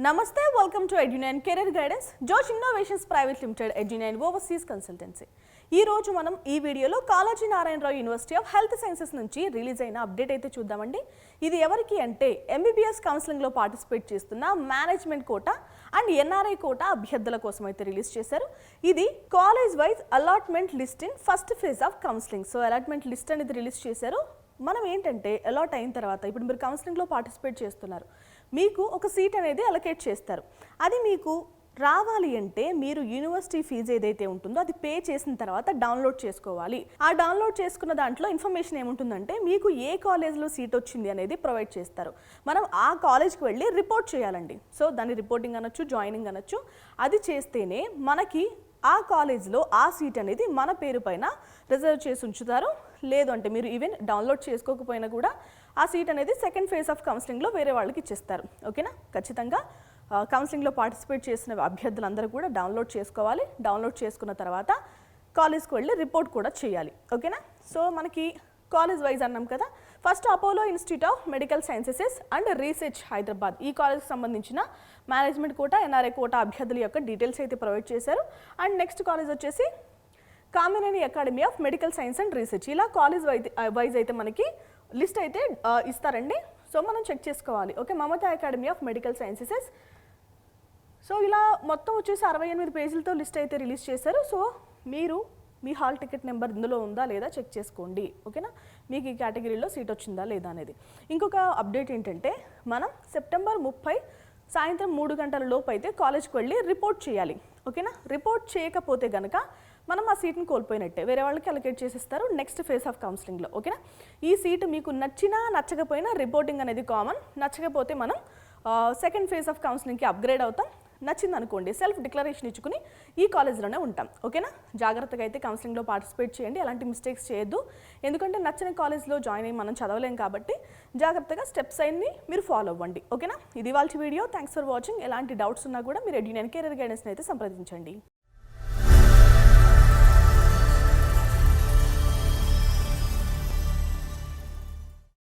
Namaste, welcome to Edu9 Career Guidance, Josh Innovations Private Limited, Edu9 Overseas Consultancy. ఈ రోజు మనం ఈ వీడియోలో Kaloji Narayanarao university of health sciences నుంచి రిలీజ్ అయిన అప్డేట్ అయితే చూద్దామండి. ఇది ఎవరికి అంటే ఎంబీబీఎస్ కౌన్సిలింగ్ లో పార్టిసిపేట్ చేస్తున్న management quota and NRI quota అభ్యర్థుల కోసం అయితే రిలీజ్ చేశారు. ఇది college wise allotment list in first phase of counselling. So allotment list అనేది రిలీజ్ చేశారు. మనం ఏంటంటే అలాట్ అయిన తర్వాత ఇప్పుడు మీరు కౌన్సిలింగ్లో పార్టిసిపేట్ చేస్తున్నారు, మీకు ఒక సీట్ అనేది అలొకేట్ చేస్తారు. అది మీకు రావాలి అంటే మీరు యూనివర్సిటీ ఫీజు ఏదైతే ఉంటుందో అది పే చేసిన తర్వాత డౌన్లోడ్ చేసుకోవాలి. ఆ డౌన్లోడ్ చేసుకున్న దాంట్లో ఇన్ఫర్మేషన్ ఏముంటుందంటే మీకు ఏ కాలేజ్లో సీట్ వచ్చింది అనేది ప్రొవైడ్ చేస్తారు. మనం ఆ కాలేజ్కి వెళ్ళి రిపోర్ట్ చేయాలండి. సో దాన్ని రిపోర్టింగ్ అనొచ్చు, జాయినింగ్ అనొచ్చు. అది చేస్తేనే మనకి ఆ కాలేజ్లో ఆ సీట్ అనేది మన పేరు పైన రిజర్వ్ చేసి ఉంచుతారు. లేదు అంటే మీరు ఈవెన్ డౌన్లోడ్ చేసుకోకపోయినా కూడా ఆ సీట్ అనేది సెకండ్ ఫేజ్ ఆఫ్ కౌన్సిలింగ్లో వేరే వాళ్ళకి ఇచ్చేస్తారు. ఓకేనా? ఖచ్చితంగా కౌన్సిలింగ్లో పార్టిసిపేట్ చేసిన అభ్యర్థులందరూ కూడా డౌన్లోడ్ చేసుకోవాలి. డౌన్లోడ్ చేసుకున్న తర్వాత కాలేజ్కి వెళ్ళి రిపోర్ట్ కూడా చేయాలి. ఓకేనా? సో మనకి కాలేజ్ వైజ్ అన్నాం కదా. First Apollo institute of medical sciences and research Hyderabad, ఈ కాలేజ్కి సంబంధించిన మేనేజ్మెంట్ కోటా, ఎన్ఆర్ఐ కోటా అభ్యర్థుల యొక్క డీటెయిల్స్ అయితే ప్రొవైడ్ చేశారు. అండ్ నెక్స్ట్ కాలేజ్ వచ్చేసి Kamineni academy of medical science and research. ఇలా కాలేజ్ వైజ్ అయితే మనకి లిస్ట్ అయితే ఇస్తారండి. సో మనం చెక్ చేసుకోవాలి. Okay, Mamata academy of medical sciences. So ఇలా మొత్తం వచ్చేసి 68 పేజీలతో లిస్ట్ అయితే రిలీజ్ చేశారు. సో మీరు మీ హాల్ టికెట్ నెంబర్ ఇందులో ఉందా లేదా చెక్ చేసుకోండి. ఓకేనా? మీకు ఈ కేటగిరీలో సీట్ వచ్చిందా లేదా అనేది. ఇంకొక అప్డేట్ ఏంటంటే మనం సెప్టెంబర్ 30 సాయంత్రం 3 గంటల లోపు అయితే కాలేజ్కి వెళ్ళి రిపోర్ట్ చేయాలి. ఓకేనా? రిపోర్ట్ చేయకపోతే కనుక మనం ఆ సీట్ని కోల్పోయినట్టే, వేరే వాళ్ళకి అలొకేట్ చేసిస్తారు నెక్స్ట్ ఫేజ్ ఆఫ్ కౌన్సిలింగ్లో. ఓకేనా? ఈ సీటు మీకు నచ్చినా నచ్చకపోయినా రిపోర్టింగ్ అనేది కామన్. నచ్చకపోతే మనం సెకండ్ ఫేజ్ ఆఫ్ కౌన్సిలింగ్కి అప్గ్రేడ్ అవుతాం. నచ్చింది అనుకోండి సెల్ఫ్ డిక్లరేషన్ ఇచ్చుకుని ఈ కాలేజ్లోనే ఉంటాం. ఓకేనా? జాగ్రత్తగా అయితే కౌన్సిలింగ్లో పార్టిసిపేట్ చేయండి, ఎలాంటి మిస్టేక్స్ చేయొద్దు. ఎందుకంటే నచ్చిన కాలేజ్లో జాయిన్ అయ్యి మనం చదవలేం కాబట్టి జాగ్రత్తగా స్టెప్స్ అన్ని మీరు ఫాలో అవ్వండి. ఓకేనా? ఇది వాళ్ళ వీడియో. Thanks for watching. ఎలాంటి డౌట్స్ ఉన్నా కూడా మీరు Edu9 కెరీర్ గైడెన్స్ని అయితే సంప్రదించండి.